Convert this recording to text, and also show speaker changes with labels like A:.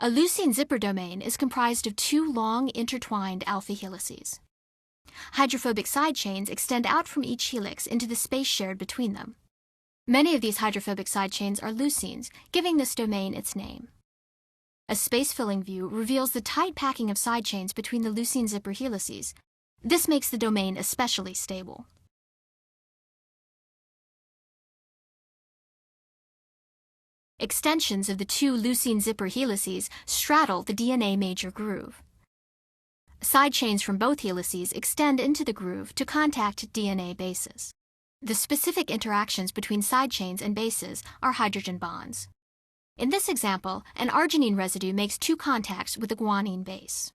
A: A leucine zipper domain is comprised of two long intertwined alpha helices. Hydrophobic side chains extend out from each helix into the space shared between them. Many of these hydrophobic side chains are leucines, giving this domain its name. A space-filling view reveals the tight packing of side chains between the leucine zipper helices. This makes the domain especially stable. Extensions of the two leucine zipper helices straddle the DNA major groove. Side chains from both helices extend into the groove to contact DNA bases. The specific interactions between side chains and bases are hydrogen bonds. In this example, an arginine residue makes two contacts with a guanine base.